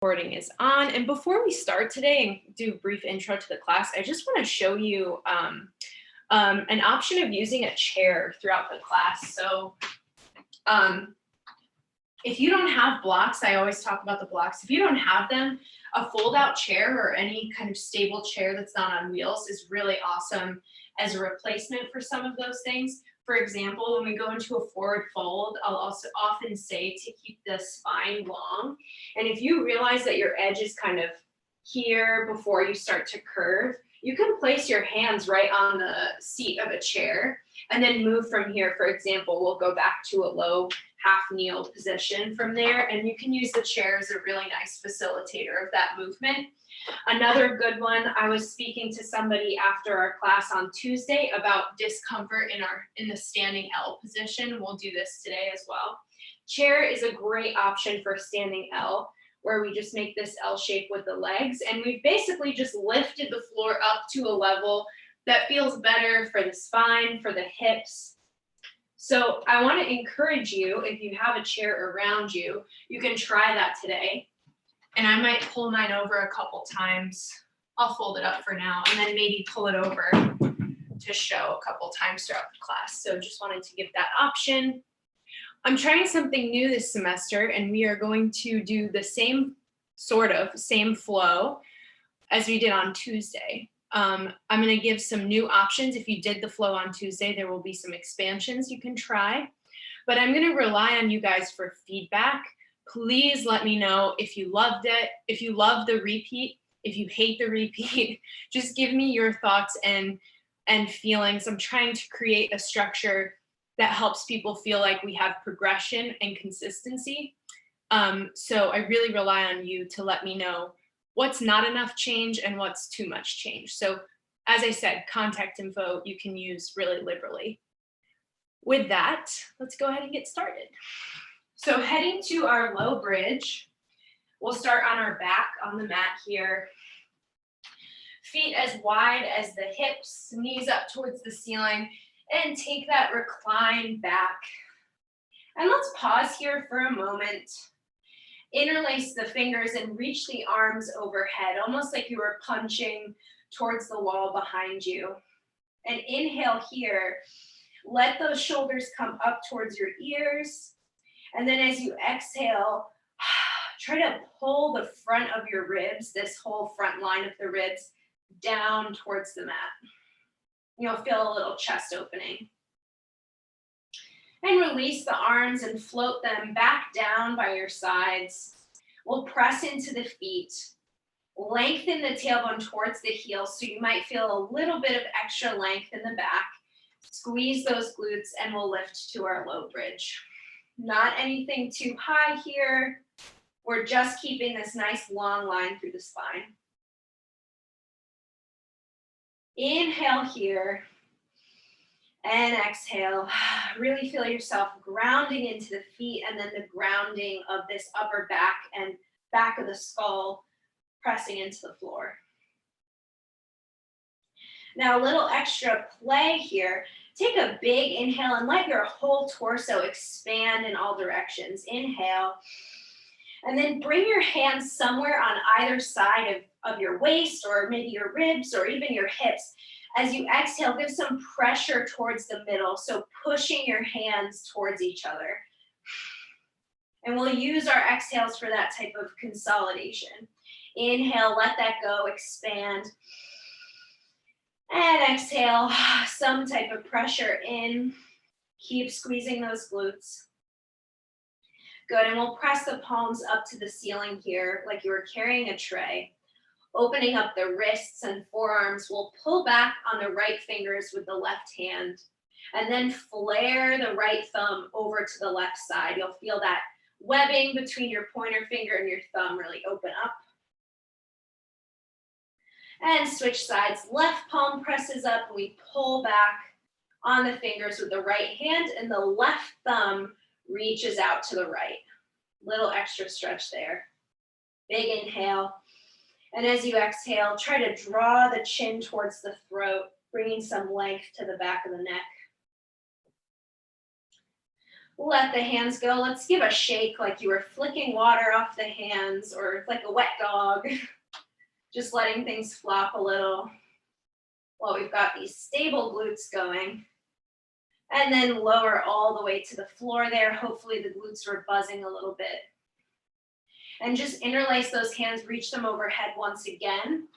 Recording is on. And before we start today and do a brief intro to the class, I just want to show you an option of using a chair throughout the class. So if you don't have blocks, I always talk about the blocks. If you don't have them, a fold-out chair or any kind of stable chair that's not on wheels is really awesome as a replacement for some of those things. For example, when we go into a forward fold, I'll also often say to keep the spine long. And if you realize that your edge is kind of here before you start to curve, you can place your hands right on the seat of a chair and then move from here. For example, we'll go back to a low half kneel position from there, and you can use the chair as a really nice facilitator of that movement. Another good one, I was speaking to somebody after our class on Tuesday about discomfort in the standing L position. We'll do this today as well. Chair is a great option for standing L, where we just make this L shape with the legs, and we've basically just lifted the floor up to a level that feels better for the spine, for the hips. So I want to encourage you, if you have a chair around you, you can try that today. And I might pull mine over a couple times. I'll fold it up for now and then maybe pull it over to show a couple times throughout the class. So just wanted to give that option. I'm trying something new this semester, and we are going to do the same flow as we did on Tuesday. I'm going to give some new options. If you did the flow on Tuesday, there will be some expansions you can try. But I'm going to rely on you guys for feedback. Please let me know if you loved it, if you love the repeat, if you hate the repeat. Just give me your thoughts and feelings. I'm trying to create a structure that helps people feel like we have progression and consistency. So I really rely on you to let me know what's not enough change and what's too much change. So as I said, contact info you can use really liberally. With that, let's go ahead and get started. So heading to our low bridge, we'll start on our back on the mat here. Feet as wide as the hips, knees up towards the ceiling, and take that recline back. And let's pause here for a moment. Interlace the fingers and reach the arms overhead, almost like you were punching towards the wall behind you. And inhale here. Let those shoulders come up towards your ears. And then as you exhale, try to pull the front of your ribs, this whole front line of the ribs, down towards the mat. You'll feel a little chest opening. And release the arms and float them back down by your sides. We'll press into the feet. Lengthen the tailbone towards the heels, so you might feel a little bit of extra length in the back. Squeeze those glutes and we'll lift to our low bridge. Not anything too high here. We're just keeping this nice long line through the spine. Inhale here. And exhale. Really feel yourself grounding into the feet and then the grounding of this upper back and back of the skull pressing into the floor. Now a little extra play here. Take a big inhale and let your whole torso expand in all directions. Inhale. And then bring your hands somewhere on either side of your waist or maybe your ribs or even your hips. As you exhale, give some pressure towards the middle, so pushing your hands towards each other. And we'll use our exhales for that type of consolidation. Inhale, let that go, expand. And exhale, some type of pressure in. Keep squeezing those glutes. Good, and we'll press the palms up to the ceiling here like you were carrying a tray. Opening up the wrists and forearms, we'll pull back on the right fingers with the left hand and then flare the right thumb over to the left side. You'll feel that webbing between your pointer finger and your thumb really open up. And switch sides. Left palm presses up and we pull back on the fingers with the right hand and the left thumb reaches out to the right. Little extra stretch there. Big inhale. And as you exhale, try to draw the chin towards the throat, bringing some length to the back of the neck. Let the hands go. Let's give a shake like you were flicking water off the hands or like a wet dog. Just letting things flop a little while we've got these stable glutes going. And then lower all the way to the floor there. Hopefully the glutes were buzzing a little bit. And just interlace those hands, reach them overhead once again.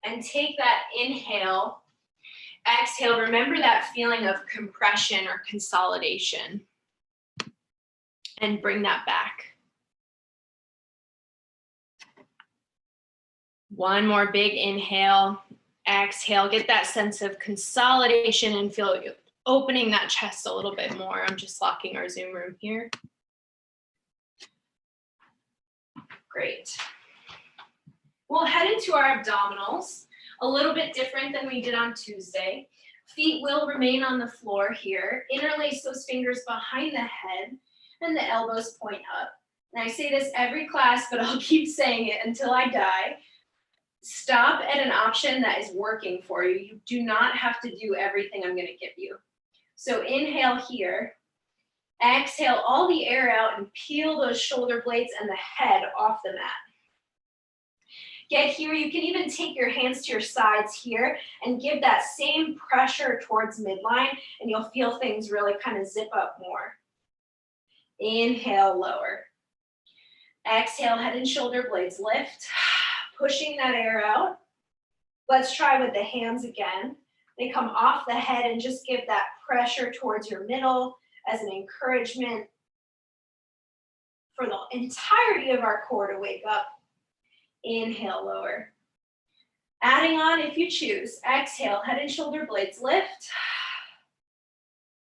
And take that inhale. Exhale, remember that feeling of compression or consolidation. And bring that back. One more big inhale. Exhale, get that sense of consolidation and feel opening that chest a little bit more. I'm just locking our Zoom room here. Great. We'll head into our abdominals, a little bit different than we did on Tuesday. Feet will remain on the floor here. Interlace those fingers behind the head and the elbows point up. And I say this every class, but I'll keep saying it until I die. Stop at an option that is working for you. You do not have to do everything I'm going to give you. So inhale here. Exhale all the air out and peel those shoulder blades and the head off the mat. Get here. You can even take your hands to your sides here and give that same pressure towards midline, and you'll feel things really kind of zip up more. Inhale, lower. Exhale, head and shoulder blades lift, pushing that air out. Let's try with the hands again. They come off the head and just give that pressure towards your middle as an encouragement for the entirety of our core to wake up. Inhale, lower. Adding on if you choose. Exhale, head and shoulder blades lift.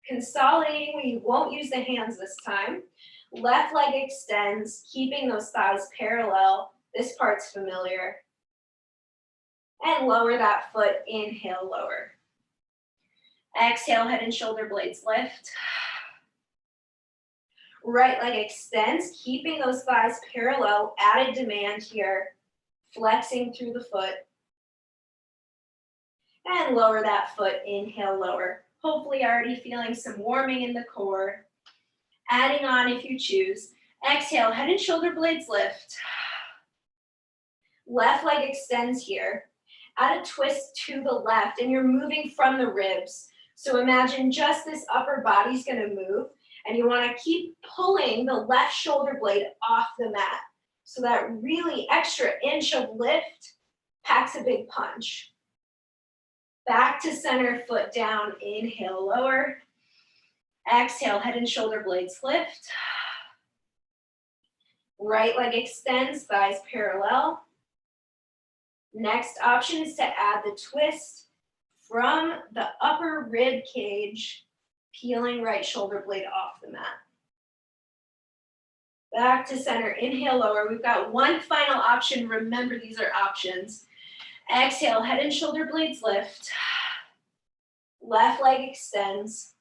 Consolidating, we won't use the hands this time. Left leg extends, keeping those thighs parallel. This part's familiar. And lower that foot, inhale, lower. Exhale, head and shoulder blades lift. Right leg extends, keeping those thighs parallel, added demand here. Flexing through the foot. And lower that foot, inhale, lower. Hopefully already feeling some warming in the core. Adding on if you choose. Exhale, head and shoulder blades lift. Left leg extends here. Add a twist to the left, and you're moving from the ribs. So imagine just this upper body's gonna move, and you wanna keep pulling the left shoulder blade off the mat. So that really extra inch of lift packs a big punch. Back to center, foot down, inhale, lower. Exhale, head and shoulder blades lift. Right leg extends, thighs parallel. Next option is to add the twist from the upper rib cage, peeling right shoulder blade off the mat. Back to center, inhale, lower. We've got one final option. Remember, these are options. Exhale, head and shoulder blades lift. Left leg extends.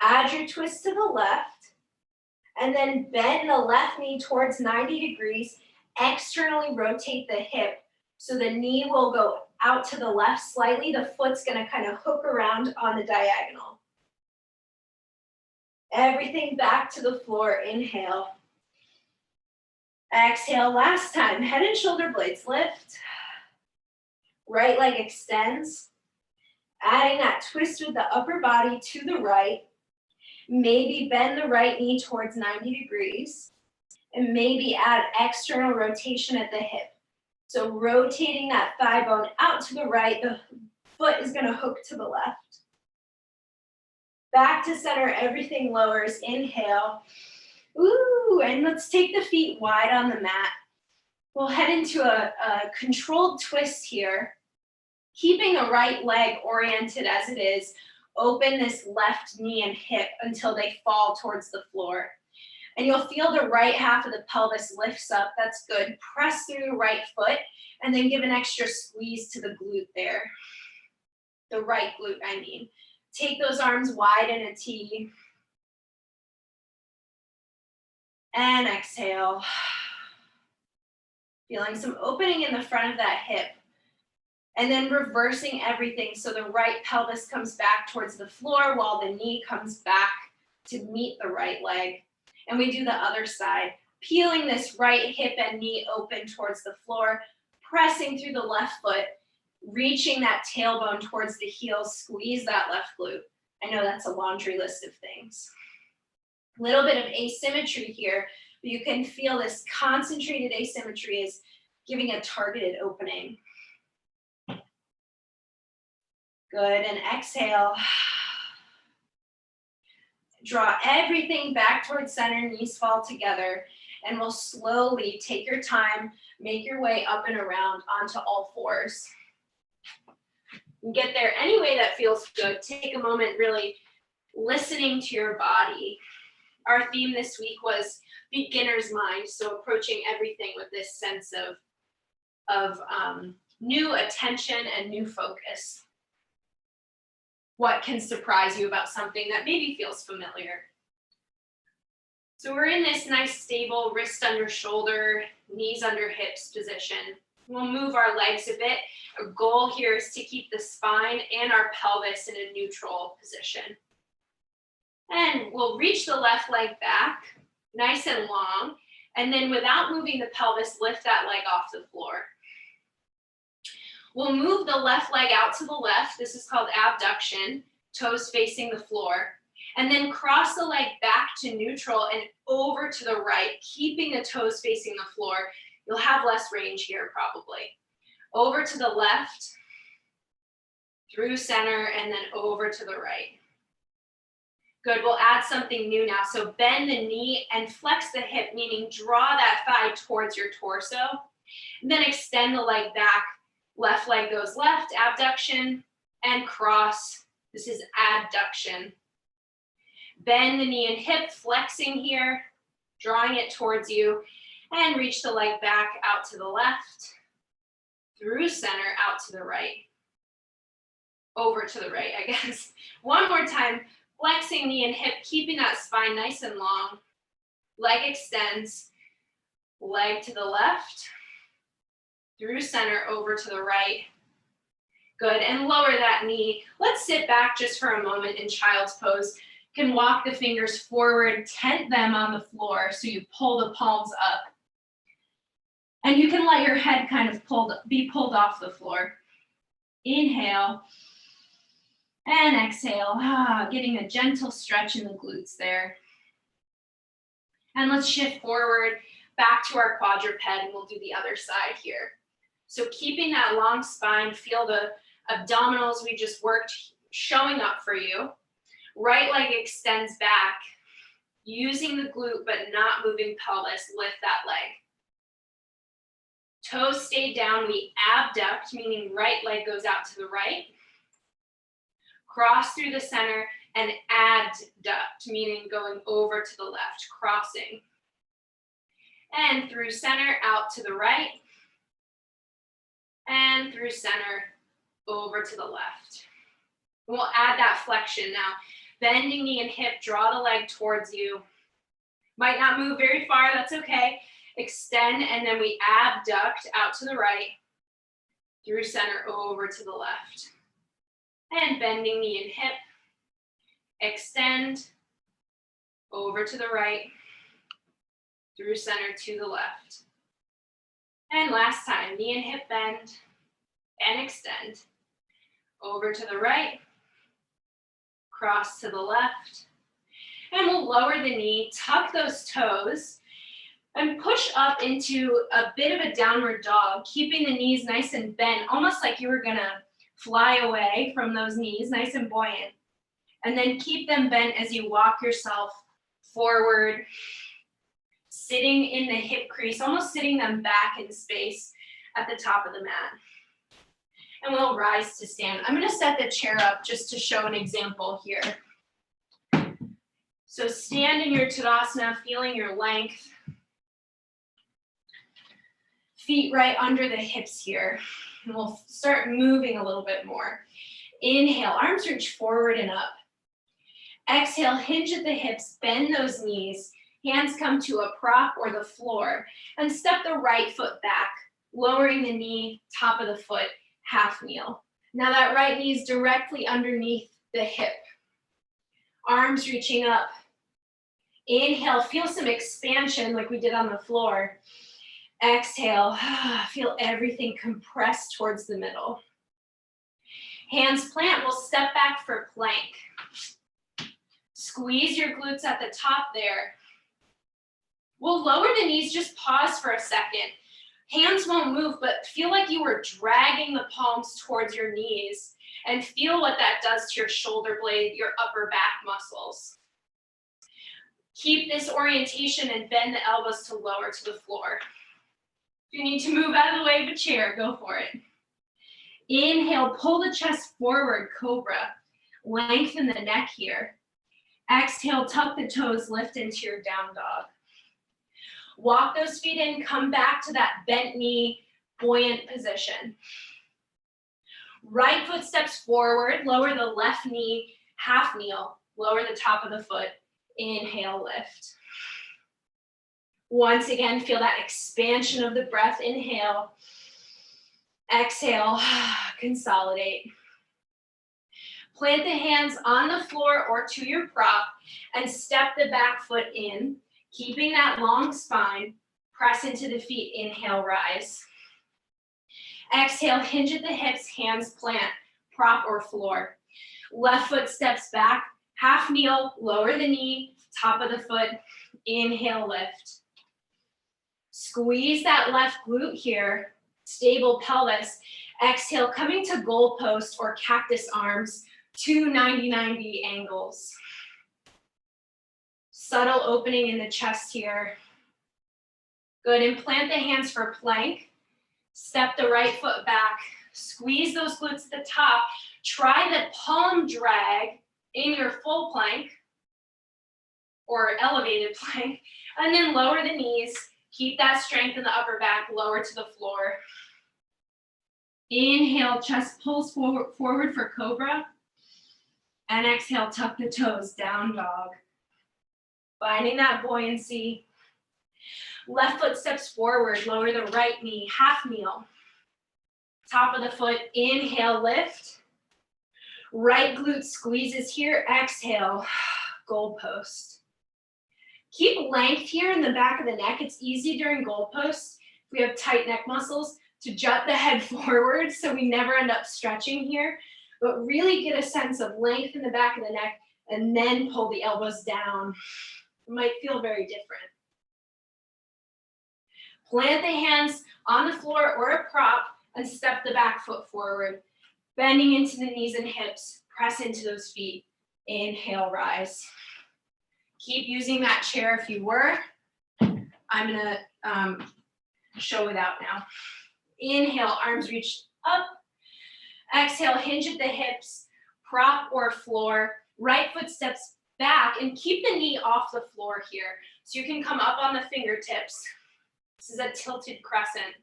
Add your twist to the left, and then bend the left knee towards 90 degrees. Externally rotate the hip, so the knee will go out to the left slightly. The foot's gonna kind of hook around on the diagonal. Everything back to the floor, inhale. Exhale, last time, head and shoulder blades lift. Right leg extends. Adding that twist with the upper body to the right. Maybe bend the right knee towards 90 degrees. And maybe add external rotation at the hip. So rotating that thigh bone out to the right, the foot is gonna hook to the left. Back to center, everything lowers, inhale. Ooh, and let's take the feet wide on the mat. We'll head into a controlled twist here. Keeping the right leg oriented as it is, open this left knee and hip until they fall towards the floor. And you'll feel the right half of the pelvis lifts up. That's good. Press through the right foot and then give an extra squeeze to the glute there. The right glute, I mean. Take those arms wide in a T. And exhale. Feeling some opening in the front of that hip. And then reversing everything so the right pelvis comes back towards the floor while the knee comes back to meet the right leg. And we do the other side, peeling this right hip and knee open towards the floor, pressing through the left foot, reaching that tailbone towards the heel, squeeze that left glute. I know that's a laundry list of things. A little bit of asymmetry here, but you can feel this concentrated asymmetry is giving a targeted opening. Good, and exhale. Draw everything back towards center, knees fall together, and we'll slowly take your time, make your way up and around onto all fours. Get there any way that feels good. Take a moment really listening to your body. Our theme this week was beginner's mind, so approaching everything with this sense of new attention and new focus. What can surprise you about something that maybe feels familiar? So we're in this nice stable wrist under shoulder, knees under hips position. We'll move our legs a bit. Our goal here is to keep the spine and our pelvis in a neutral position. And we'll reach the left leg back, nice and long, and then without moving the pelvis, lift that leg off the floor. We'll move the left leg out to the left. This is called abduction, toes facing the floor. And then cross the leg back to neutral and over to the right, keeping the toes facing the floor. You'll have less range here probably. Over to the left, through center, and then over to the right. Good, we'll add something new now. So bend the knee and flex the hip, meaning draw that thigh towards your torso. And then extend the leg back. Left leg goes left, abduction, and cross. This is adduction. Bend the knee and hip, flexing here, drawing it towards you, and reach the leg back out to the left, through center, out to the right, over to the right, I guess. One more time, flexing knee and hip, keeping that spine nice and long. Leg extends, leg to the left, through center, over to the right. Good, and lower that knee. Let's sit back just for a moment in child's pose. You can walk the fingers forward, tent them on the floor so you pull the palms up. And you can let your head kind of be pulled off the floor. Inhale and exhale, getting a gentle stretch in the glutes there. And let's shift forward back to our quadruped, and we'll do the other side here. So keeping that long spine, feel the abdominals we just worked showing up for you. Right leg extends back, using the glute but not moving pelvis, lift that leg. Toes stay down, we abduct, meaning right leg goes out to the right. Cross through the center and adduct, meaning going over to the left, crossing. And through center, out to the right. And through center, over to the left. We'll add that flexion now. Bending knee and hip, draw the leg towards you. Might not move very far, that's okay. Extend, and then we abduct out to the right, through center, over to the left. And bending knee and hip, extend, over to the right, through center to the left. And last time, knee and hip bend, and extend, over to the right, cross to the left, and we'll lower the knee, tuck those toes, and push up into a bit of a downward dog, keeping the knees nice and bent, almost like you were gonna fly away from those knees, nice and buoyant. And then keep them bent as you walk yourself forward, sitting in the hip crease, almost sitting them back in space at the top of the mat. And we'll rise to stand. I'm gonna set the chair up just to show an example here. So stand in your Tadasana, feeling your length. Feet right under the hips here. And we'll start moving a little bit more. Inhale, arms reach forward and up. Exhale, hinge at the hips, bend those knees. Hands come to a prop or the floor. And step the right foot back, lowering the knee, top of the foot, half kneel. Now that right knee is directly underneath the hip. Arms reaching up, Inhale, feel some expansion like we did on the floor. Exhale, feel everything compress towards the middle. Hands plant, we'll step back for plank. Squeeze your glutes at the top there. We'll lower the knees, just pause for a second. Hands won't move, but feel like you were dragging the palms towards your knees and feel what that does to your shoulder blade, your upper back muscles. Keep this orientation and bend the elbows to lower to the floor. If you need to move out of the way of a chair, go for it. Inhale, pull the chest forward, cobra. Lengthen the neck here. Exhale, tuck the toes, lift into your down dog. Walk those feet in, come back to that bent knee, buoyant position. Right foot steps forward, lower the left knee, half kneel, lower the top of the foot. Inhale, lift. Once again, feel that expansion of the breath. Inhale. Exhale, consolidate. Plant the hands on the floor or to your prop and step the back foot in, keeping that long spine. Press into the feet. Inhale, rise. Exhale, hinge at the hips, hands plant, prop or floor. Left foot steps back, half kneel, lower the knee, top of the foot. Inhale, lift. Squeeze that left glute here, stable pelvis. Exhale, coming to goalpost or cactus arms, 2 90-90 angles. Subtle opening in the chest here. Good, and plant the hands for plank. Step the right foot back. Squeeze those glutes at the top. Try the palm drag in your full plank or elevated plank, and then lower the knees. Keep that strength in the upper back, lower to the floor. Inhale, chest pulls forward for cobra. And exhale, tuck the toes, down dog. Finding that buoyancy. Left foot steps forward, lower the right knee, half kneel. Top of the foot, inhale, lift. Right glute squeezes here, exhale, goalpost. Keep length here in the back of the neck. It's easy during goalposts, if we have tight neck muscles, to jut the head forward so we never end up stretching here. But really get a sense of length in the back of the neck and then pull the elbows down. It might feel very different. Plant the hands on the floor or a prop and step the back foot forward. Bending into the knees and hips, press into those feet. Inhale, rise. Keep using that chair if you were. I'm gonna show without now. Inhale, arms reach up. Exhale, hinge at the hips, prop or floor. Right foot steps back and keep the knee off the floor here. So you can come up on the fingertips. This is a tilted crescent.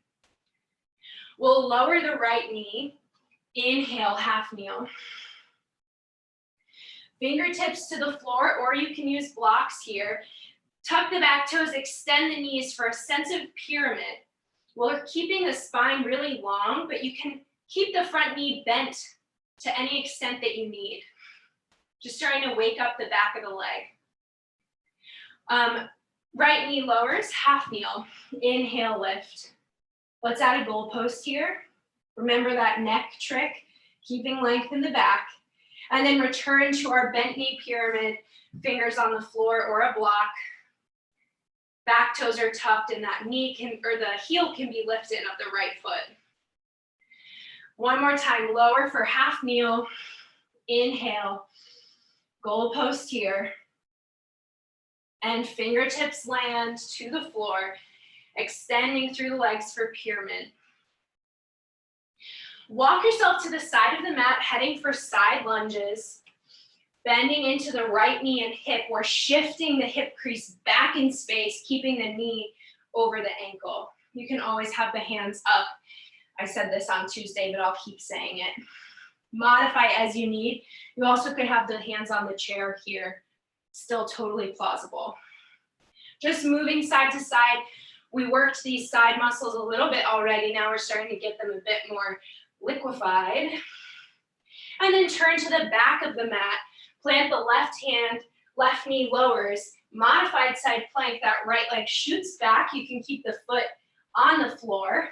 We'll lower the right knee. Inhale, half kneel. Fingertips to the floor, or you can use blocks here. Tuck the back toes, extend the knees for a sense of pyramid. We're keeping the spine really long, but you can keep the front knee bent to any extent that you need. Just trying to wake up the back of the leg. Right knee lowers, half kneel. Inhale, lift. Let's add a goalpost here. Remember that neck trick, keeping length in the back. And then return to our bent knee pyramid, fingers on the floor or a block. Back toes are tucked and that knee or the heel can be lifted of the right foot. One more time, lower for half kneel. Inhale, goalpost here. And fingertips land to the floor, extending through the legs for pyramid. Walk yourself to the side of the mat, heading for side lunges. Bending into the right knee and hip. We're shifting the hip crease back in space, keeping the knee over the ankle. You can always have the hands up. I said this on Tuesday, but I'll keep saying it. Modify as you need. You also could have the hands on the chair here. Still totally plausible. Just moving side to side. We worked these side muscles a little bit already. Now we're starting to get them a bit more liquefied. And then turn to the back of the mat. Plant the left hand, left knee lowers. Modified side plank, that right leg shoots back. You can keep the foot on the floor.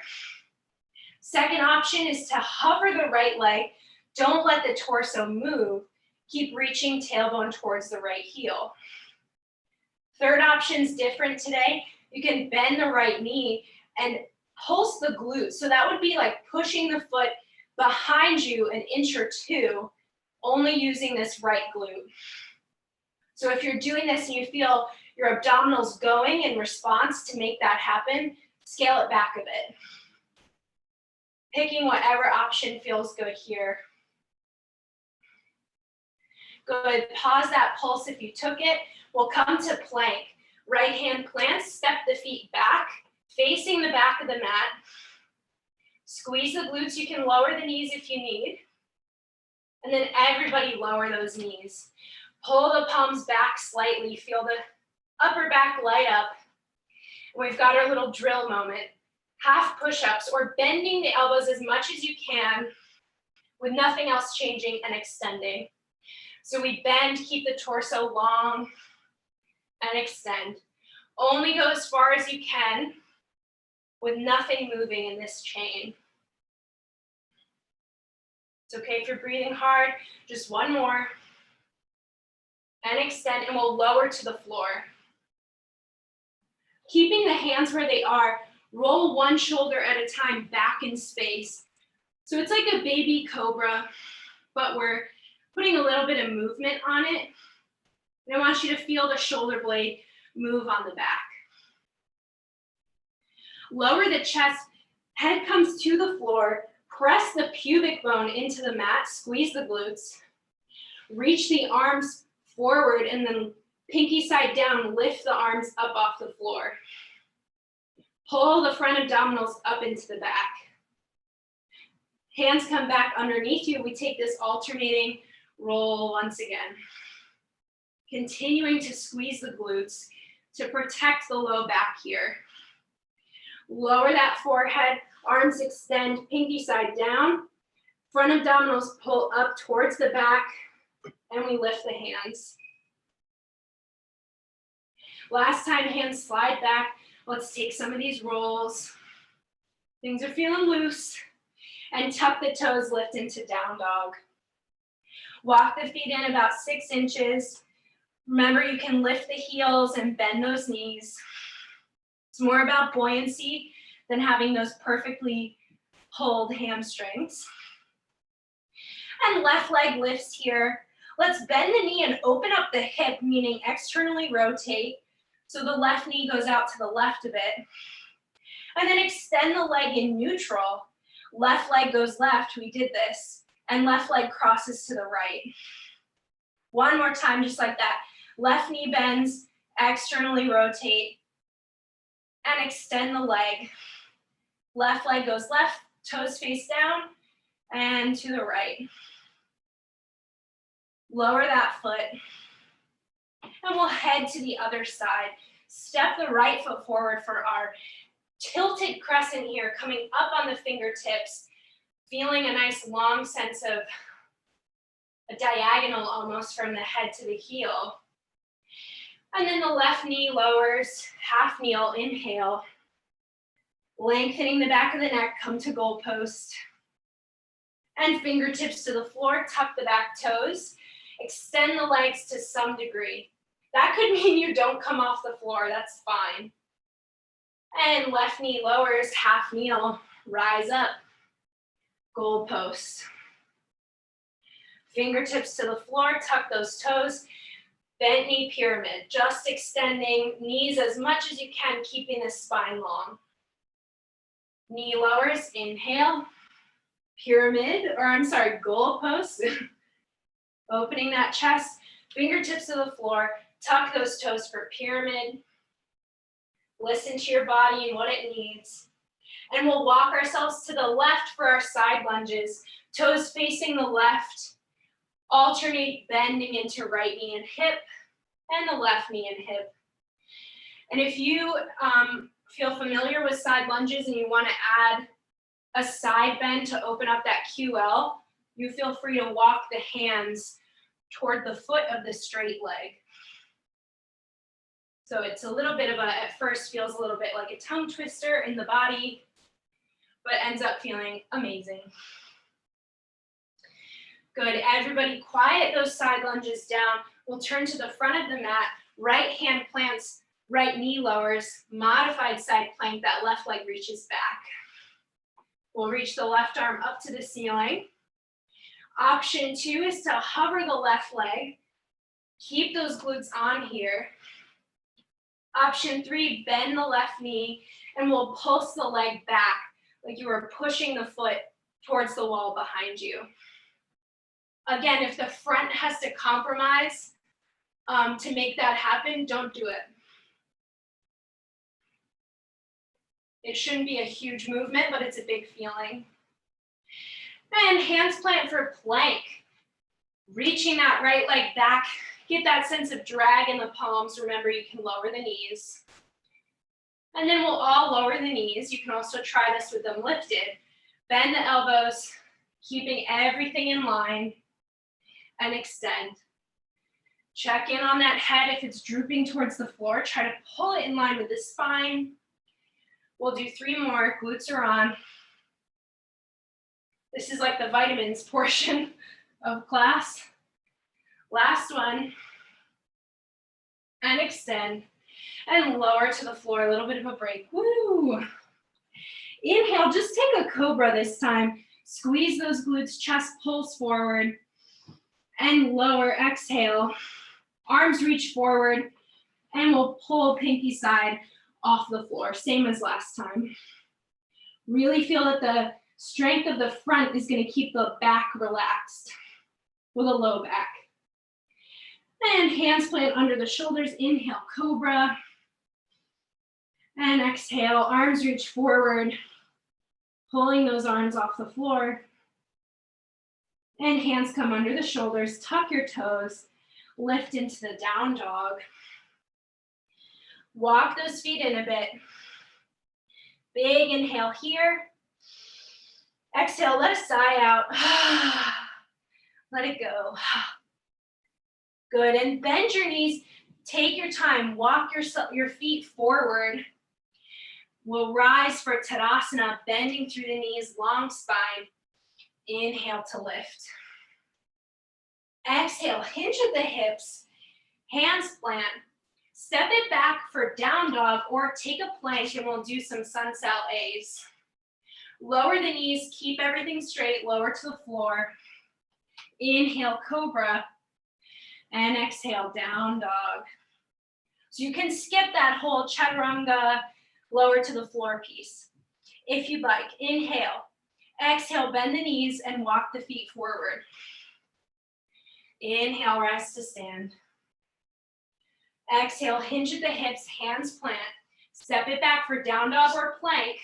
Second option is to hover the right leg. Don't let the torso move. Keep reaching tailbone towards the right heel. Third option is different today. You can bend the right knee and pulse the glutes. So that would be like pushing the foot behind you an inch or two, only using this right glute. So if you're doing this and you feel your abdominals going in response to make that happen, scale it back a bit. Picking whatever option feels good here. Good, pause that pulse if you took it. We'll come to plank. Right hand plants, step the feet back, facing the back of the mat. Squeeze the glutes, you can lower the knees if you need. And then everybody lower those knees. Pull the palms back slightly, feel the upper back light up. We've got our little drill moment. Half push-ups or bending the elbows as much as you can with nothing else changing and extending. So we bend, keep the torso long and extend. Only go as far as you can with nothing moving in this chain. It's okay if you're breathing hard, just one more. And extend, and we'll lower to the floor. Keeping the hands where they are, roll one shoulder at a time back in space. So it's like a baby cobra, but we're putting a little bit of movement on it. And I want you to feel the shoulder blade move on the back. Lower the chest, head comes to the floor, press the pubic bone into the mat, squeeze the glutes, reach the arms forward and then pinky side down, lift the arms up off the floor. Pull the front abdominals up into the back. Hands come back underneath you. We take this alternating roll once again. Continuing to squeeze the glutes to protect the low back here. Lower that forehead, arms extend, pinky side down. Front abdominals pull up towards the back, and we lift the hands. Last time, hands slide back. Let's take some of these rolls. Things are feeling loose. And tuck the toes, lift into down dog. Walk the feet in about 6 inches. Remember, you can lift the heels and bend those knees. It's more about buoyancy than having those perfectly pulled hamstrings. And left leg lifts here. Let's bend the knee and open up the hip, meaning externally rotate. So the left knee goes out to the left a bit. And then extend the leg in neutral. Left leg goes left, we did this. And left leg crosses to the right. One more time, just like that. Left knee bends, externally rotate, and extend the leg. Left leg goes left, toes face down, and to the right. Lower that foot. And we'll head to the other side. Step the right foot forward for our tilted crescent here, coming up on the fingertips, feeling a nice long sense of a diagonal almost from the head to the heel. And then the left knee lowers, half kneel, inhale. Lengthening the back of the neck, come to goalpost. And fingertips to the floor, tuck the back toes. Extend the legs to some degree. That could mean you don't come off the floor, that's fine. And left knee lowers, half kneel, rise up, goalpost. Fingertips to the floor, tuck those toes, bent knee pyramid, just extending knees as much as you can, keeping the spine long. Knee lowers, inhale, goalpost. Opening that chest, fingertips to the floor, tuck those toes for pyramid. Listen to your body and what it needs. And we'll walk ourselves to the left for our side lunges, toes facing the left, alternate bending into right knee and hip, and the left knee and hip. And if you feel familiar with side lunges and you want to add a side bend to open up that QL, you feel free to walk the hands toward the foot of the straight leg. So it's a little bit of a, at first feels a little bit like a tongue twister in the body, but ends up feeling amazing. Good, everybody quiet those side lunges down. We'll turn to the front of the mat, right hand plants, right knee lowers, modified side plank, that left leg reaches back. We'll reach the left arm up to the ceiling. Option 2 is to hover the left leg, keep those glutes on here. Option 3, bend the left knee, and we'll pulse the leg back like you are pushing the foot towards the wall behind you. Again, if the front has to compromise to make that happen, don't do it. It shouldn't be a huge movement, but it's a big feeling. And hands plant for plank. Reaching that right leg back. Get that sense of drag in the palms. Remember, you can lower the knees. And then we'll all lower the knees. You can also try this with them lifted. Bend the elbows, keeping everything in line, and extend. Check in on that head. If it's drooping towards the floor, try to pull it in line with the spine. We'll do 3 more. Glutes are on. This is like the vitamins portion of class. Last one. And extend. And lower to the floor. A little bit of a break. Woo! Inhale, just take a cobra this time. Squeeze those glutes, chest pulls forward. And lower, exhale. Arms reach forward. And we'll pull pinky side off the floor, same as last time. Really feel that the strength of the front is going to keep the back relaxed with a low back. And hands plant under the shoulders. Inhale, cobra. And exhale, arms reach forward, pulling those arms off the floor. And hands come under the shoulders, tuck your toes, lift into the down dog. Walk those feet in a bit. Big inhale here. Exhale, let a sigh out. Let it go. Good, and bend your knees. Take your time, walk your feet forward. We'll rise for Tadasana, bending through the knees, long spine. Inhale to lift. Exhale, hinge at the hips, hands plant. Step it back for down dog or take a plank and we'll do some sunset A's. Lower the knees, keep everything straight, lower to the floor. Inhale, cobra, and exhale, down dog. So you can skip that whole chaturanga, lower to the floor piece. If you'd like, inhale, exhale, bend the knees and walk the feet forward. Inhale, rise to stand. Exhale, hinge at the hips, hands plant. Step it back for down dog or plank.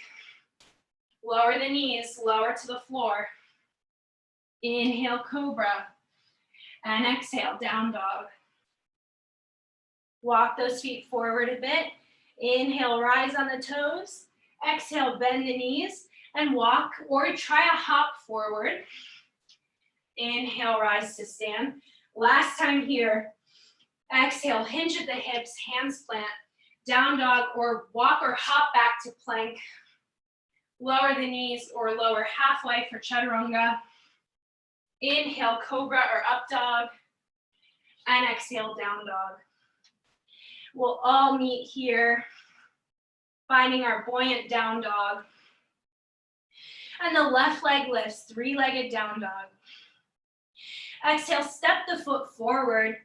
Lower the knees, lower to the floor. Inhale, cobra. And exhale, down dog. Walk those feet forward a bit. Inhale, rise on the toes. Exhale, bend the knees and walk or try a hop forward. Inhale, rise to stand. Last time here. Exhale, hinge at the hips, hands plant. Down dog or walk or hop back to plank. Lower the knees or lower halfway for chaturanga. Inhale, cobra or up dog. And exhale, down dog. We'll all meet here, finding our buoyant down dog. And the left leg lifts, 3-legged down dog. Exhale, step the foot forward,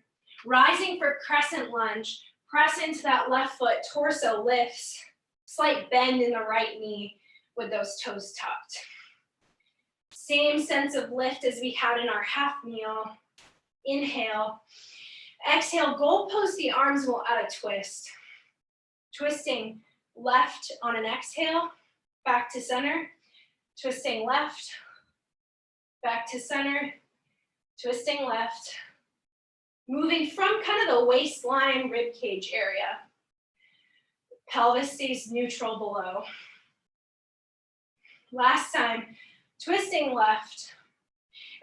rising for crescent lunge. Press into that left foot, torso lifts. Slight bend in the right knee with those toes tucked. Same sense of lift as we had in our half meal. Inhale. Exhale, goal post the arms, we'll add a twist. Twisting left on an exhale, back to center. Twisting left, back to center. Twisting left. Moving from kind of the waistline, rib cage area. Pelvis stays neutral below. Last time, twisting left.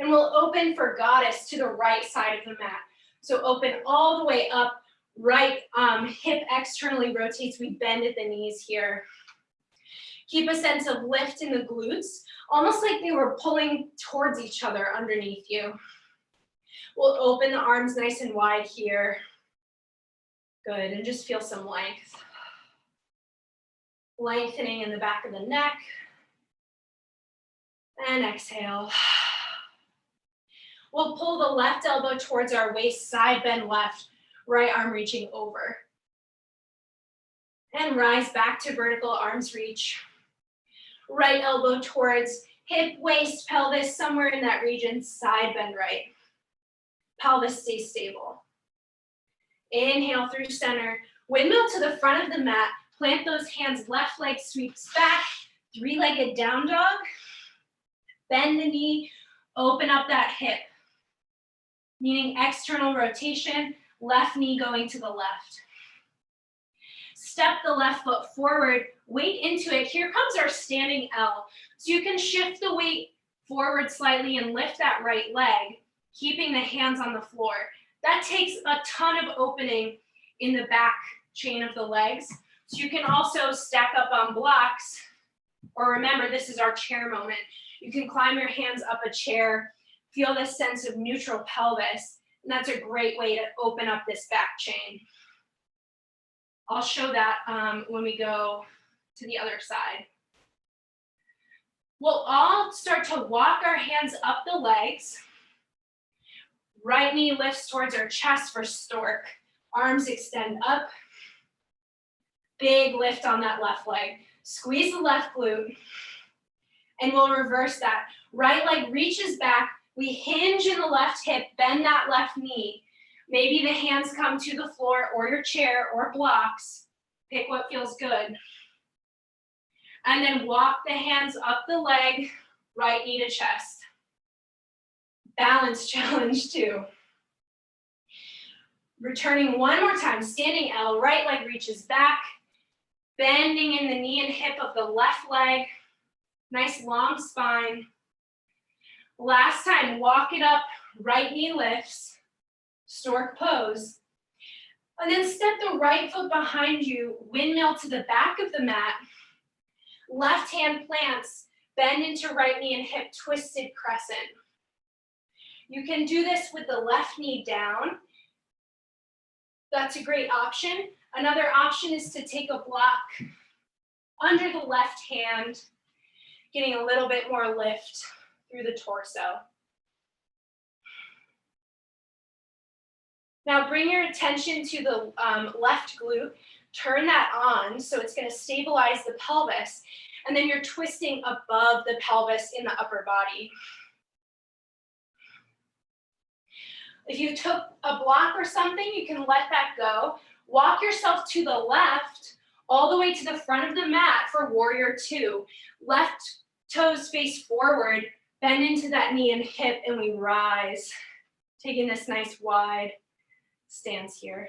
And we'll open for goddess to the right side of the mat. So open all the way up, Right hip externally rotates. We bend at the knees here. Keep a sense of lift in the glutes, almost like they were pulling towards each other underneath you. We'll open the arms nice and wide here. Good, and just feel some length. Lengthening in the back of the neck. And exhale. We'll pull the left elbow towards our waist, side bend left, right arm reaching over. And rise back to vertical, arms reach. Right elbow towards hip, waist, pelvis, somewhere in that region, side bend right. Pelvis stays stable. Inhale through center. Windmill to the front of the mat. Plant those hands, left leg sweeps back. Three-legged down dog. Bend the knee, open up that hip. Meaning external rotation, left knee going to the left. Step the left foot forward, weight into it. Here comes our standing L. So you can shift the weight forward slightly and lift that right leg, keeping the hands on the floor. That takes a ton of opening in the back chain of the legs. So you can also stack up on blocks, or remember, this is our chair moment. You can climb your hands up a chair, feel this sense of neutral pelvis, and that's a great way to open up this back chain. I'll show that when we go to the other side. We'll all start to walk our hands up the legs. Right knee lifts towards our chest for stork. Arms extend up. Big lift on that left leg. Squeeze the left glute. And we'll reverse that. Right leg reaches back. We hinge in the left hip, bend that left knee. Maybe the hands come to the floor or your chair or blocks. Pick what feels good. And then walk the hands up the leg, right knee to chest. Balance challenge 2. Returning one more time, standing L, right leg reaches back, bending in the knee and hip of the left leg. Nice long spine. Last time, walk it up, right knee lifts, stork pose. And then step the right foot behind you, windmill to the back of the mat. Left hand plants, bend into right knee and hip, twisted crescent. You can do this with the left knee down. That's a great option. Another option is to take a block under the left hand, getting a little bit more lift through the torso. Now bring your attention to the left glute. Turn that on, so it's going to stabilize the pelvis, and then you're twisting above the pelvis in the upper body. If you took a block or something, you can let that go. Walk yourself to the left, all the way to the front of the mat for warrior 2. Left toes face forward, bend into that knee and hip, and we rise. Taking this nice wide stance here.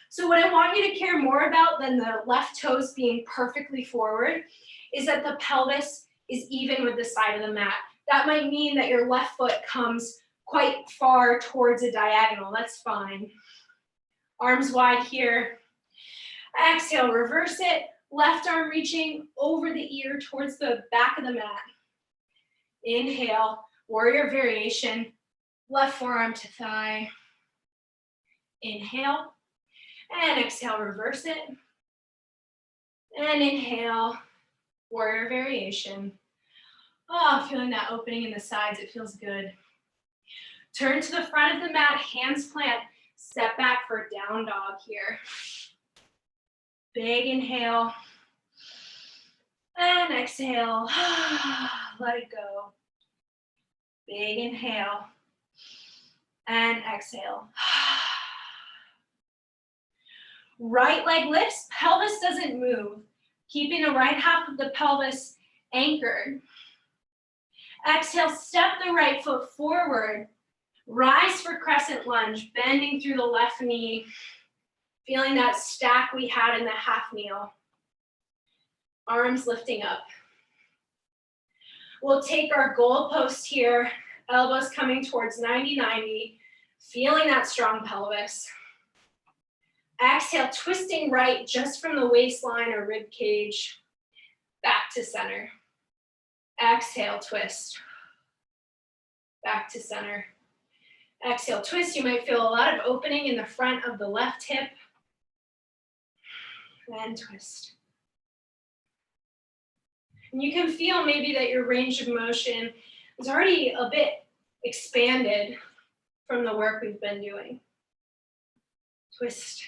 So what I want you to care more about than the left toes being perfectly forward is that the pelvis is even with the side of the mat. That might mean that your left foot comes quite far towards a diagonal. That's fine. Arms wide here. Exhale, reverse it. Left arm reaching over the ear towards the back of the mat. Inhale, warrior variation. Left forearm to thigh. Inhale. And exhale, reverse it. And inhale, warrior variation. Oh, feeling that opening in the sides, it feels good. Turn to the front of the mat, hands plant, step back for down dog here. Big inhale. And exhale, let it go. Big inhale. And exhale. Right leg lifts, pelvis doesn't move. Keeping the right half of the pelvis anchored. Exhale, step the right foot forward. Rise for crescent lunge, bending through the left knee. Feeling that stack we had in the half kneel. Arms lifting up. We'll take our goalpost here, elbows coming towards 90-90, feeling that strong pelvis. Exhale, twisting right just from the waistline or rib cage, back to center. Exhale, twist, back to center. Exhale, twist. You might feel a lot of opening in the front of the left hip. And twist. And you can feel maybe that your range of motion is already a bit expanded from the work we've been doing. Twist.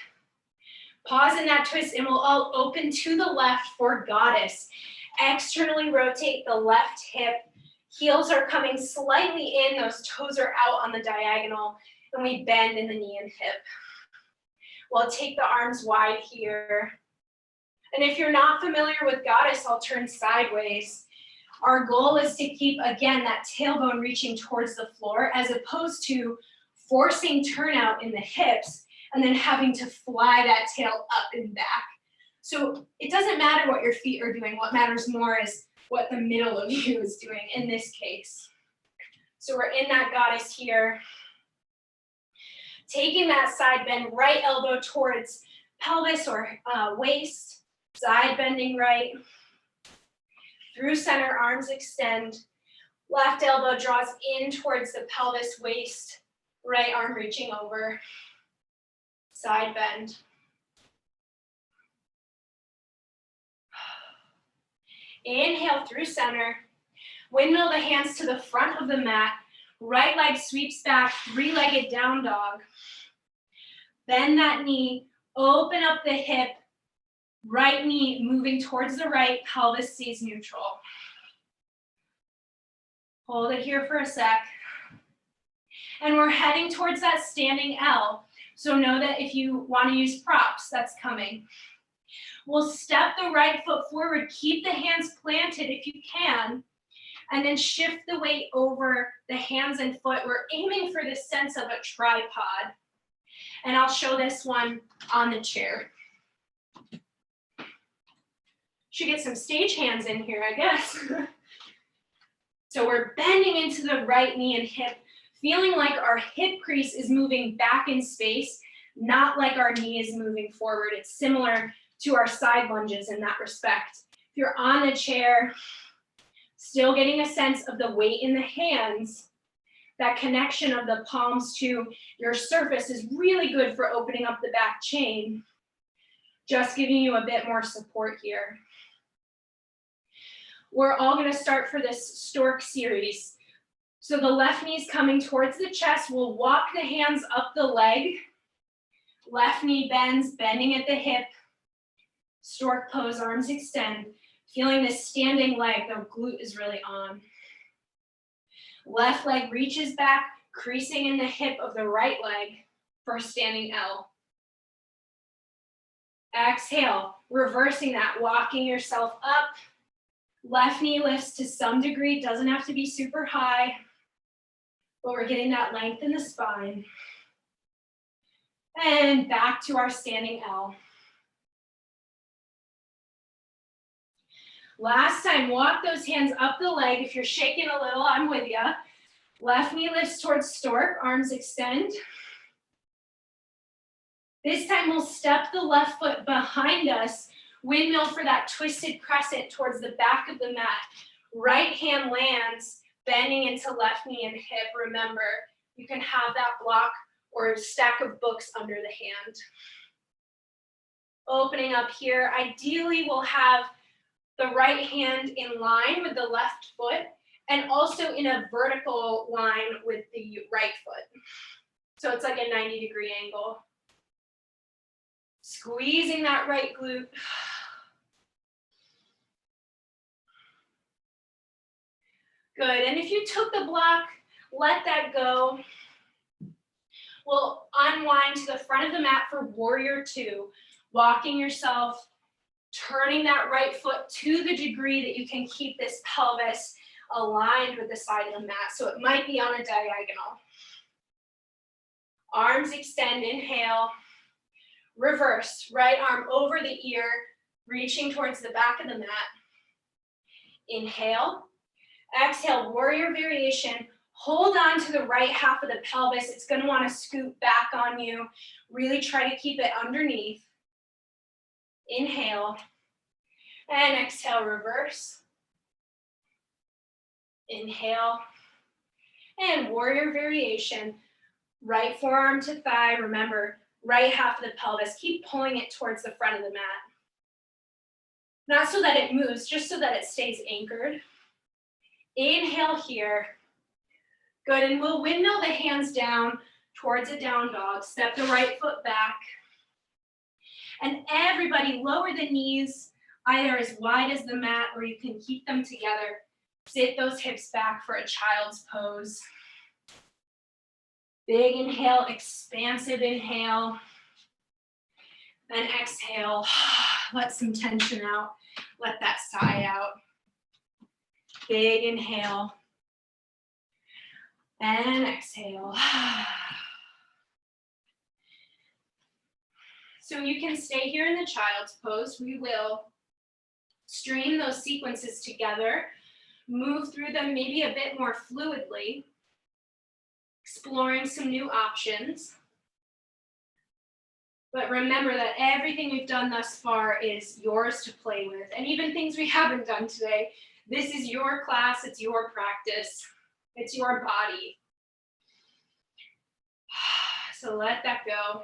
Pause in that twist and we'll all open to the left for goddess. Externally rotate the left hip. Heels are coming slightly in, those toes are out on the diagonal, and we bend in the knee and hip. We'll take the arms wide here. And if you're not familiar with goddess, I'll turn sideways. Our goal is to keep, again, that tailbone reaching towards the floor as opposed to forcing turnout in the hips and then having to fly that tail up and back. So it doesn't matter what your feet are doing. What matters more is what the middle of you is doing in this case. So we're in that goddess here. Taking that side bend, right elbow towards pelvis or waist, side bending right. Through center, arms extend. Left elbow draws in towards the pelvis, waist, right arm reaching over. Side bend. Inhale through center. Windmill the hands to the front of the mat. Right leg sweeps back, three-legged down dog. Bend that knee, open up the hip. Right knee moving towards the right, pelvis stays neutral. Hold it here for a sec. And we're heading towards that standing L. So know that if you want to use props, that's coming. We'll step the right foot forward, keep the hands planted if you can, and then shift the weight over the hands and foot. We're aiming for this sense of a tripod. And I'll show this one on the chair. Should get some stage hands in here, I guess. So we're bending into the right knee and hip, feeling like our hip crease is moving back in space, not like our knee is moving forward. It's similar to our side lunges in that respect. If you're on the chair, still getting a sense of the weight in the hands, that connection of the palms to your surface is really good for opening up the back chain. Just giving you a bit more support here. We're all going to start for this stork series. So the left knee is coming towards the chest. We'll walk the hands up the leg. Left knee bends, bending at the hip. Stork pose, arms extend. Feeling this standing leg, the glute is really on. Left leg reaches back, creasing in the hip of the right leg for standing L. Exhale, reversing that, walking yourself up. Left knee lifts to some degree, doesn't have to be super high, but we're getting that length in the spine. And back to our standing L. Last time, walk those hands up the leg. If you're shaking a little, I'm with you. Left knee lifts towards stork, arms extend. This time we'll step the left foot behind us, windmill for that twisted crescent towards the back of the mat. Right hand lands, bending into left knee and hip. Remember, you can have that block or stack of books under the hand. Opening up here, ideally we'll have the right hand in line with the left foot and also in a vertical line with the right foot. So it's like a 90-degree angle. Squeezing that right glute. Good, and if you took the block, let that go. We'll unwind to the front of the mat for warrior two, walking yourself, turning that right foot to the degree that you can keep this pelvis aligned with the side of the mat. So it might be on a diagonal. Arms extend, inhale. Reverse, right arm over the ear, reaching towards the back of the mat. Inhale. Exhale, warrior variation. Hold on to the right half of the pelvis. It's going to want to scoot back on you. Really try to keep it underneath. Inhale. And exhale, reverse. Inhale. And warrior variation. Right forearm to thigh. Remember, right half of the pelvis. Keep pulling it towards the front of the mat. Not so that it moves, just so that it stays anchored. Inhale here. Good, and we'll windmill the hands down towards a down dog. Step the right foot back. And everybody lower the knees either as wide as the mat or you can keep them together. Sit those hips back for a child's pose. Big inhale, expansive inhale. And exhale, let some tension out. Let that sigh out. Big inhale. And exhale. So you can stay here in the child's pose. We will string those sequences together, move through them maybe a bit more fluidly, exploring some new options. But remember that everything we've done thus far is yours to play with. And even things we haven't done today, this is your class, it's your practice, it's your body. So let that go.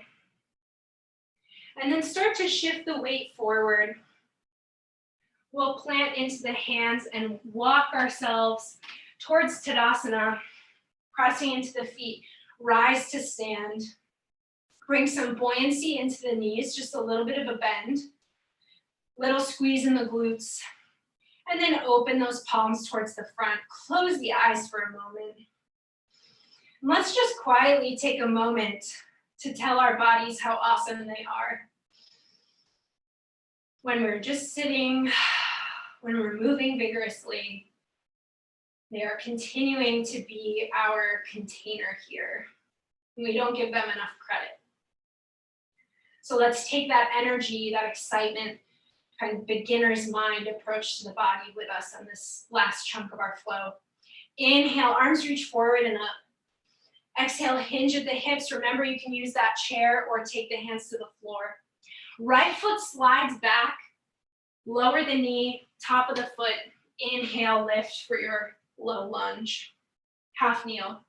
And then start to shift the weight forward. We'll plant into the hands and walk ourselves towards Tadasana, pressing into the feet. Rise to stand. Bring some buoyancy into the knees, just a little bit of a bend. Little squeeze in the glutes. And then open those palms towards the front. Close the eyes for a moment. And let's just quietly take a moment to tell our bodies how awesome they are. When we're just sitting, when we're moving vigorously, they are continuing to be our container here. And we don't give them enough credit. So let's take that energy, that excitement, kind of beginner's mind approach to the body with us on this last chunk of our flow. Inhale, arms reach forward and up. Exhale, hinge at the hips. Remember, you can use that chair or take the hands to the floor. Right foot slides back, lower the knee, top of the foot. Inhale, lift for your low lunge. Half kneel.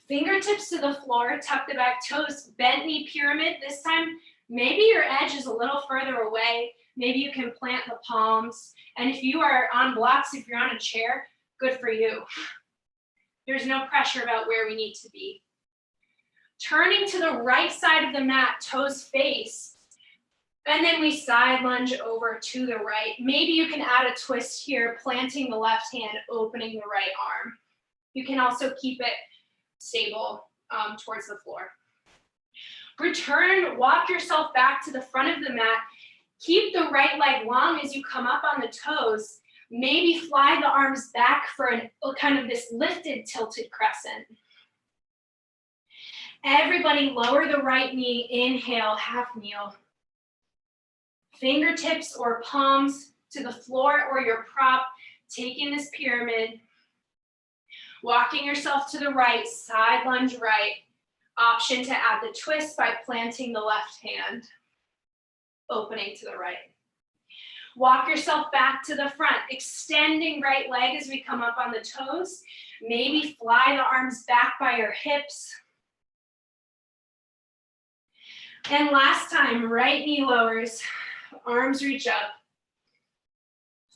Fingertips to the floor, tuck the back toes, bent knee pyramid. This time, maybe your edge is a little further away. Maybe you can plant the palms. And if you are on blocks, if you're on a chair, good for you. There's no pressure about where we need to be. Turning to the right side of the mat, toes face. And then we side lunge over to the right. Maybe you can add a twist here, planting the left hand, opening the right arm. You can also keep it stable towards the floor. Return, walk yourself back to the front of the mat. Keep the right leg long as you come up on the toes. Maybe fly the arms back for a kind of this lifted, tilted crescent. Everybody lower the right knee, inhale, half kneel. Fingertips or palms to the floor or your prop, taking this pyramid. Walking yourself to the right, side lunge right. Option to add the twist by planting the left hand, opening to the right. Walk yourself back to the front, extending right leg as we come up on the toes. Maybe fly the arms back by your hips. And last time, right knee lowers, arms reach up.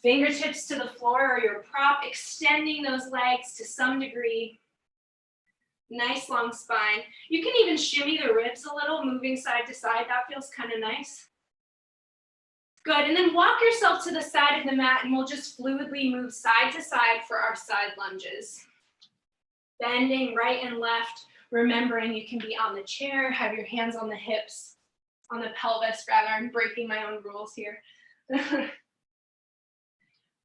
Fingertips to the floor or your prop, extending those legs to some degree. Nice long spine. You can even shimmy the ribs a little, moving side to side. That feels kind of nice. Good, and then walk yourself to the side of the mat and we'll just fluidly move side to side for our side lunges. Bending right and left, remembering you can be on the chair, have your hands on the hips, on the pelvis rather. I'm breaking my own rules here.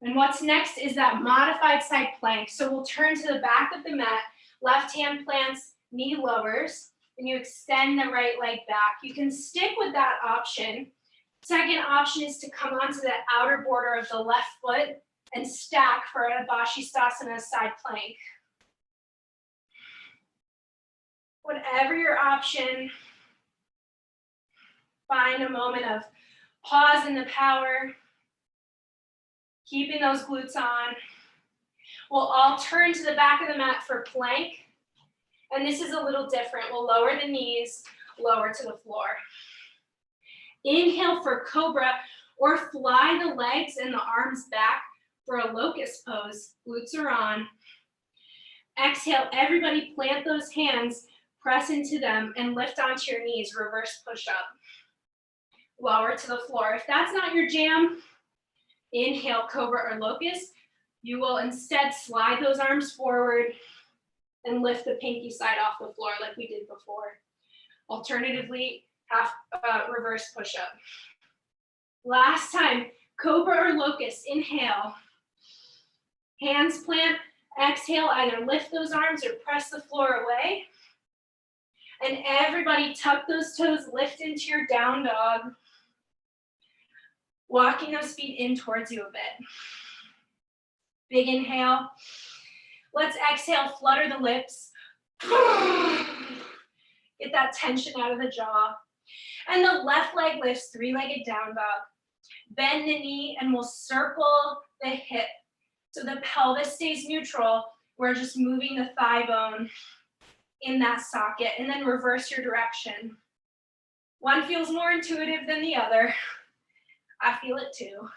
And what's next is that modified side plank. So we'll turn to the back of the mat, left hand plants, knee lowers, and you extend the right leg back. You can stick with that option. Second option is to come onto the outer border of the left foot and stack for a Bashistasana side plank. Whatever your option, find a moment of pause in the power, keeping those glutes on. We'll all turn to the back of the mat for plank. And this is a little different. We'll lower the knees, lower to the floor. Inhale for cobra, or fly the legs and the arms back for a locust pose. Glutes are on. Exhale, everybody plant those hands, press into them, and lift onto your knees, reverse push-up. Lower to the floor. If that's not your jam, inhale, cobra or locust. You will instead slide those arms forward and lift the pinky side off the floor like we did before. Alternatively, half reverse push-up. Last time, cobra or locust, inhale. Hands plant, exhale, either lift those arms or press the floor away. And everybody tuck those toes, lift into your down dog. Walking those feet in towards you a bit. Big inhale. Let's exhale, flutter the lips. Get that tension out of the jaw. And the left leg lifts, three-legged down dog. Bend the knee and we'll circle the hip. So the pelvis stays neutral. We're just moving the thigh bone in that socket, and then reverse your direction. One feels more intuitive than the other. I feel it too.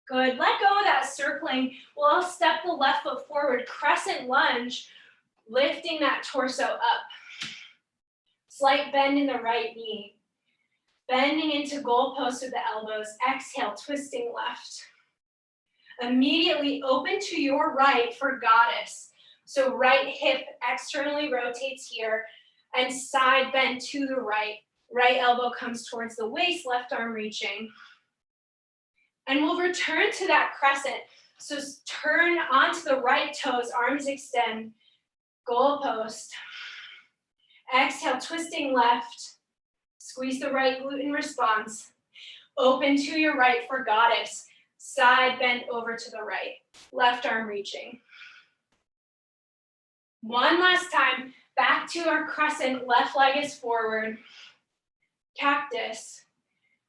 Good, let go of that circling. We'll all step the left foot forward, crescent lunge, lifting that torso up. Slight bend in the right knee. Bending into goalpost with the elbows. Exhale, twisting left. Immediately open to your right for goddess. So right hip externally rotates here and side bend to the right. Right elbow comes towards the waist, left arm reaching. And we'll return to that crescent. So turn onto the right toes, arms extend, goalpost. Exhale, twisting left. Squeeze the right glute in response. Open to your right for goddess. Side bend over to the right. Left arm reaching. One last time, back to our crescent, left leg is forward. Cactus,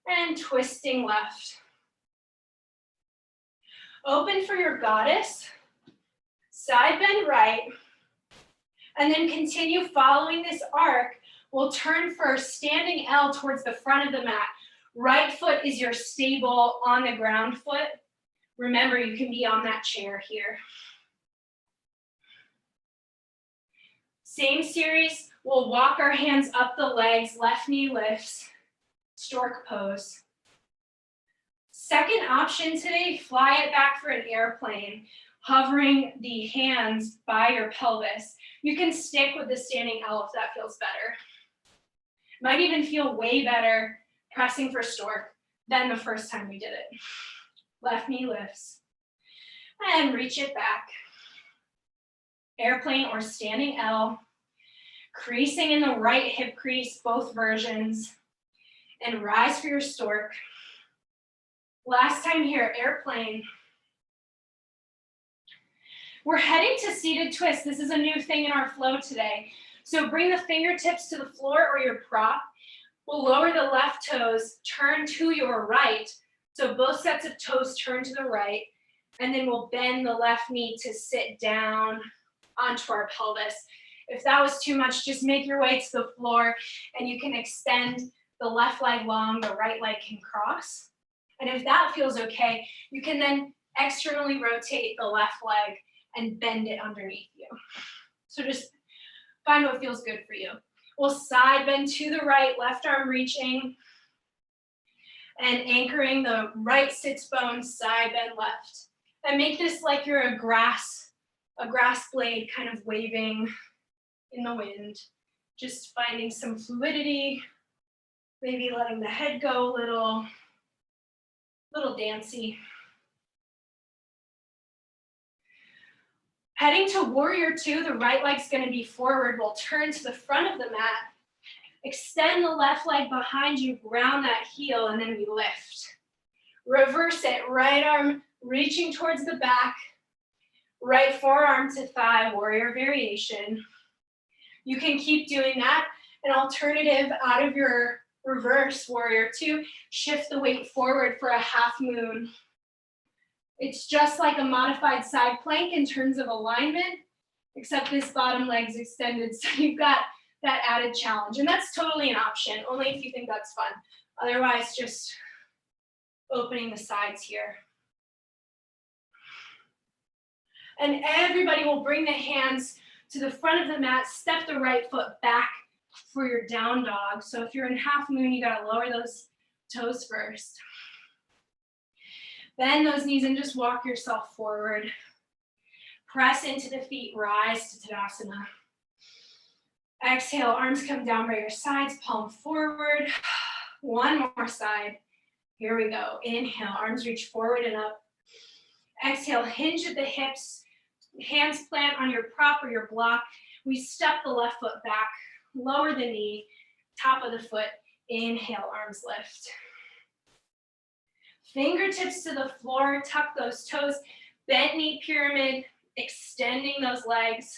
and twisting left. Open for your goddess, side bend right, and then continue following this arc. We'll turn for standing L towards the front of the mat. Right foot is your stable on the ground foot. Remember, you can be on that chair here. Same series, we'll walk our hands up the legs, left knee lifts, stork pose. Second option today, fly it back for an airplane, hovering the hands by your pelvis. You can stick with the standing L if that feels better. Might even feel way better pressing for stork than the first time we did it. Left knee lifts, and reach it back. Airplane or standing L, creasing in the right hip crease, both versions, and rise for your stork. Last time here, airplane. We're heading to seated twist. This is a new thing in our flow today. So bring the fingertips to the floor or your prop. We'll lower the left toes, turn to your right. So both sets of toes turn to the right, and then we'll bend the left knee to sit down onto our pelvis. If that was too much, just make your way to the floor and you can extend the left leg long, the right leg can cross. And if that feels okay, you can then externally rotate the left leg and bend it underneath you. So just find what feels good for you. We'll side bend to the right, left arm reaching, and anchoring the right sits bone, side bend left. And make this like you're a grass blade kind of waving in the wind. Just finding some fluidity, maybe letting the head go a little dancey. Heading to warrior two, the right leg's gonna be forward. We'll turn to the front of the mat. Extend the left leg behind you, ground that heel, and then we lift. Reverse it, right arm reaching towards the back, right forearm to thigh, warrior variation. You can keep doing that. An alternative out of your reverse warrior two, shift the weight forward for a half moon. It's just like a modified side plank in terms of alignment, except this bottom leg's extended, so you've got that added challenge. And that's totally an option, only if you think that's fun. Otherwise, just opening the sides here. And everybody will bring the hands to the front of the mat, step the right foot back for your down dog. So if you're in half moon, you gotta lower those toes first. Bend those knees and just walk yourself forward. Press into the feet, rise to Tadasana. Exhale, arms come down by your sides, palm forward. One more side. Here we go. Inhale, arms reach forward and up. Exhale, hinge at the hips. Hands plant on your prop or your block. We step the left foot back, lower the knee, top of the foot. Inhale, arms lift. Fingertips to the floor, tuck those toes, bent knee pyramid, extending those legs.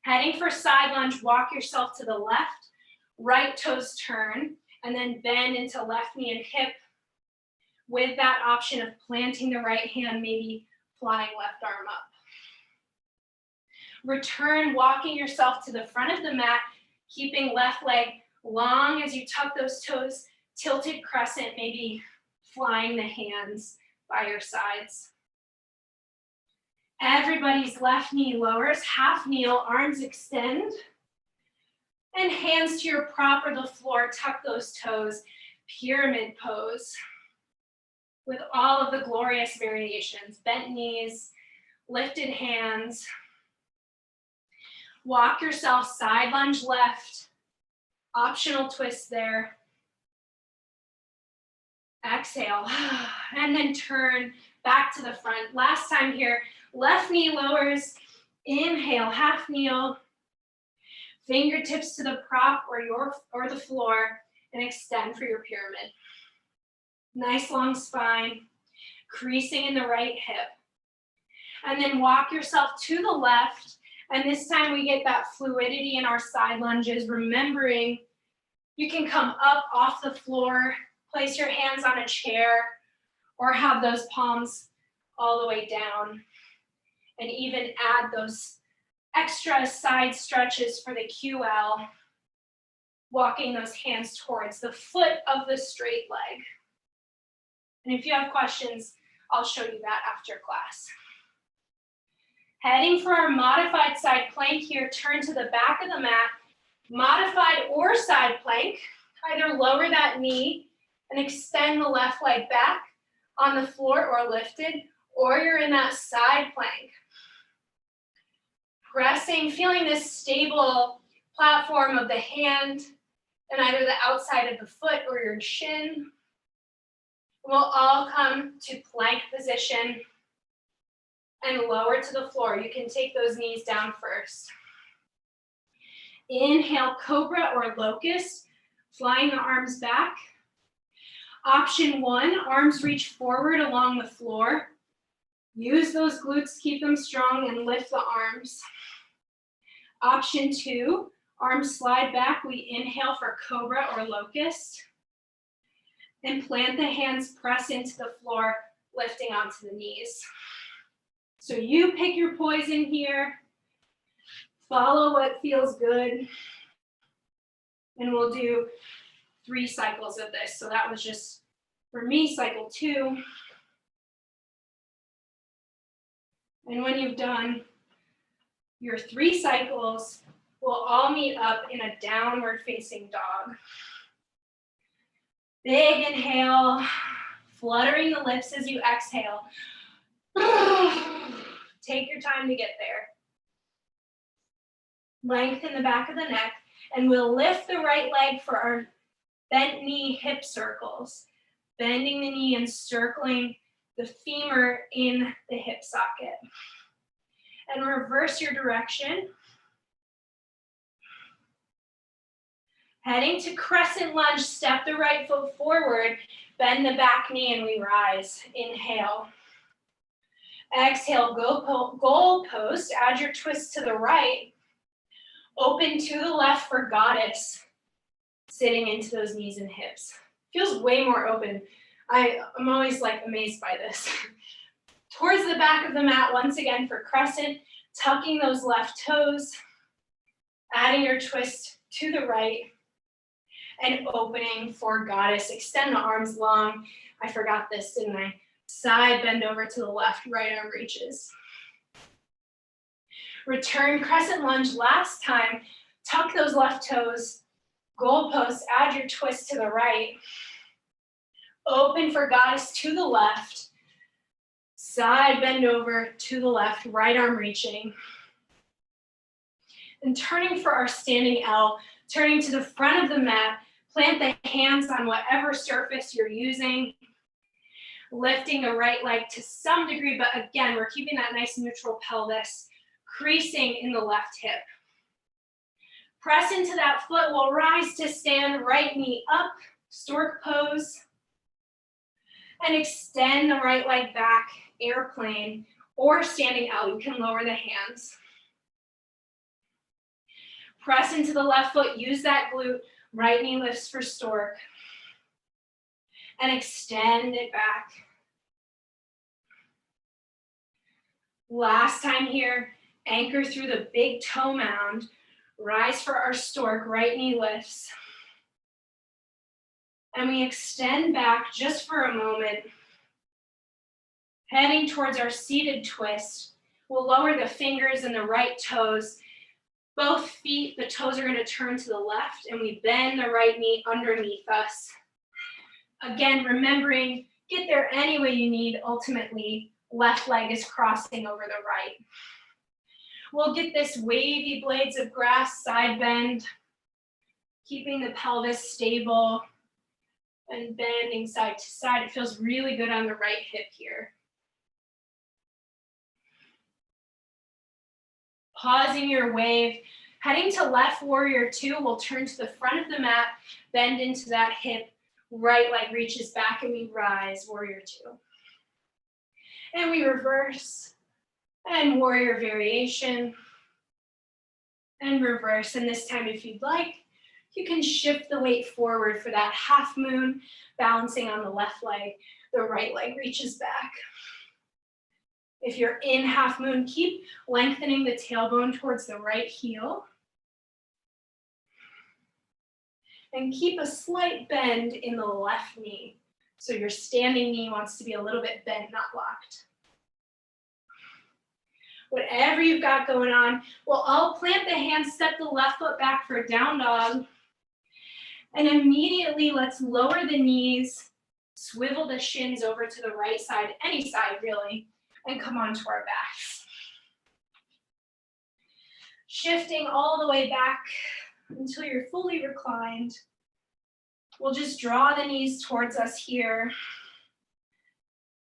Heading for side lunge, walk yourself to the left, right toes turn, and then bend into left knee and hip with that option of planting the right hand, maybe flying left arm up. Return, walking yourself to the front of the mat, keeping left leg long as you tuck those toes, tilted crescent, maybe flying the hands by your sides. Everybody's left knee lowers, half kneel, arms extend, and hands to your prop or the floor, tuck those toes, pyramid pose with all of the glorious variations, bent knees, lifted hands. Walk yourself side lunge left, optional twist there. Exhale, and then turn back to the front. Last time here, left knee lowers, inhale, half kneel, fingertips to the prop or the floor, and extend for your pyramid. Nice long spine, creasing in the right hip. And then walk yourself to the left, and this time we get that fluidity in our side lunges, remembering you can come up off the floor, place your hands on a chair, or have those palms all the way down, and even add those extra side stretches for the QL, walking those hands towards the foot of the straight leg. And if you have questions, I'll show you that after class. Heading for our modified side plank here, turn to the back of the mat, modified or side plank, either lower that knee and extend the left leg back on the floor or lifted, or you're in that side plank. Pressing, feeling this stable platform of the hand and either the outside of the foot or your shin. We'll all come to plank position and lower to the floor. You can take those knees down first. Inhale, cobra or locust, flying the arms back. Option one, arms reach forward along the floor. Use those glutes, keep them strong, and lift the arms. Option two, arms slide back. We inhale for cobra or locust. And plant the hands, press into the floor, lifting onto the knees. So you pick your poison here. Follow what feels good. And we'll do 3 cycles of this. So that was just, for me, cycle 2. And when you've done your 3 cycles, we'll all meet up in a downward facing dog. Big inhale, fluttering the lips as you exhale. Take your time to get there. Lengthen the back of the neck, and we'll lift the right leg for our bent knee hip circles. Bending the knee and circling the femur in the hip socket. And reverse your direction. Heading to crescent lunge, step the right foot forward, bend the back knee, and we rise. Inhale. Exhale, goal post, add your twist to the right. Open to the left for goddess, sitting into those knees and hips. Feels way more open. I'm always like amazed by this. Towards the back of the mat, once again for crescent, tucking those left toes, adding your twist to the right, and opening for goddess. Extend the arms long. I forgot this, didn't I? Side bend over to the left, right arm reaches. Return crescent lunge last time. Tuck those left toes, goalposts, add your twist to the right. Open for goddess to the left. Side bend over to the left, right arm reaching. And turning for our standing L, turning to the front of the mat, plant the hands on whatever surface you're using. Lifting the right leg to some degree, but again, we're keeping that nice neutral pelvis, creasing in the left hip. Press into that foot, we'll rise to stand, right knee up, stork pose. And extend the right leg back, airplane, or standing L. You can lower the hands. Press into the left foot, use that glute, right knee lifts for stork. And extend it back. Last time here, anchor through the big toe mound, rise for our stork, right knee lifts. And we extend back just for a moment, heading towards our seated twist. We'll lower the fingers and the right toes. Both feet, the toes are going to turn to the left, and we bend the right knee underneath us. Again, remembering, get there any way you need. Ultimately, left leg is crossing over the right. We'll get this wavy blades of grass side bend, keeping the pelvis stable and bending side to side. It feels really good on the right hip here. Pausing your wave, heading to left warrior two, we'll turn to the front of the mat, bend into that hip, right leg reaches back, and we rise, warrior two. And we reverse, and warrior variation, and reverse. And this time, if you'd like, you can shift the weight forward for that half moon, balancing on the left leg, the right leg reaches back. If you're in half moon, keep lengthening the tailbone towards the right heel. And keep a slight bend in the left knee. So your standing knee wants to be a little bit bent, not locked. Whatever you've got going on, we'll all plant the hands, step the left foot back for a down dog. And immediately let's lower the knees, swivel the shins over to the right side, any side really, and come onto our backs. Shifting all the way back until you're fully reclined. We'll just draw the knees towards us here.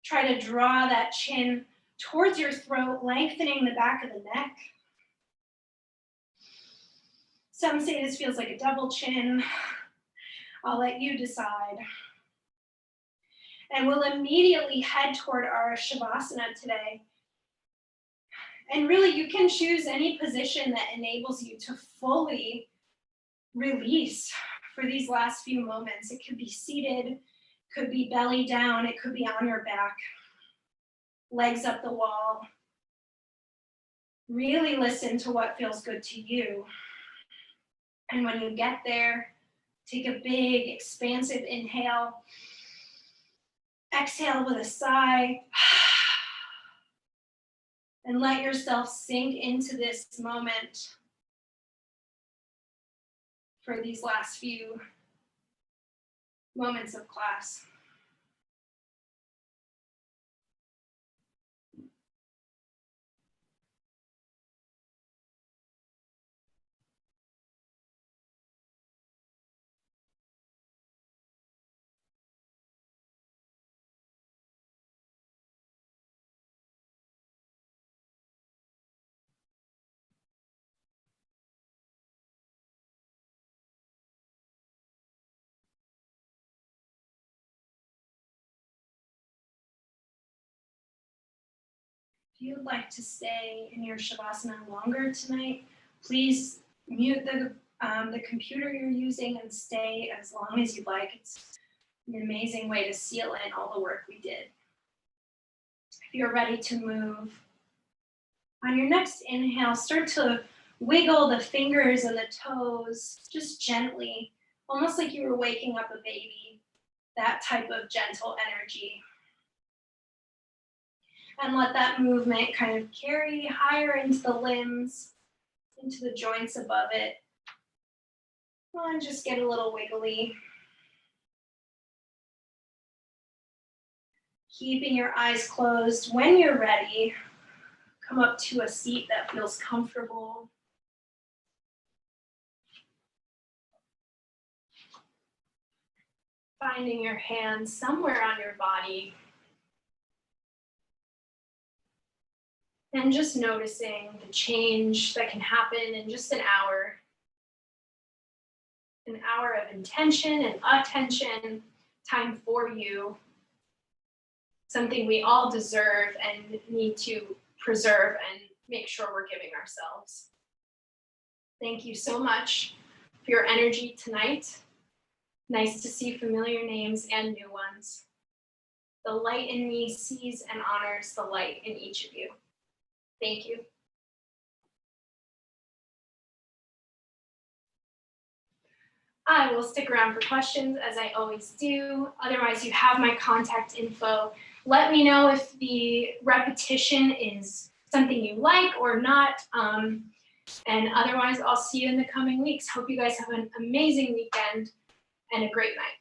Try to draw that chin towards your throat, lengthening the back of the neck. Some say this feels like a double chin. I'll let you decide. And we'll immediately head toward our Shavasana today. And really, you can choose any position that enables you to fully release for these last few moments. It could be seated, could be belly down, it could be on your back, legs up the wall. Really listen to what feels good to you. And when you get there, take a big, expansive inhale. Exhale with a sigh. And let yourself sink into this moment for these last few moments of class. If you'd like to stay in your Shavasana longer tonight, please mute the computer you're using and stay as long as you'd like. It's an amazing way to seal in all the work we did. If you're ready to move, on your next inhale, start to wiggle the fingers and the toes just gently, almost like you were waking up a baby, that type of gentle energy. And let that movement kind of carry higher into the limbs, into the joints above it. And just get a little wiggly. Keeping your eyes closed. When you're ready, come up to a seat that feels comfortable. Finding your hands somewhere on your body. And just noticing the change that can happen in just an hour. An hour of intention and attention, time for you. Something we all deserve and need to preserve and make sure we're giving ourselves. Thank you so much for your energy tonight. Nice to see familiar names and new ones. The light in me sees and honors the light in each of you. Thank you. I will stick around for questions as I always do. Otherwise, you have my contact info. Let me know if the repetition is something you like or not. And otherwise, I'll see you in the coming weeks. Hope you guys have an amazing weekend and a great night.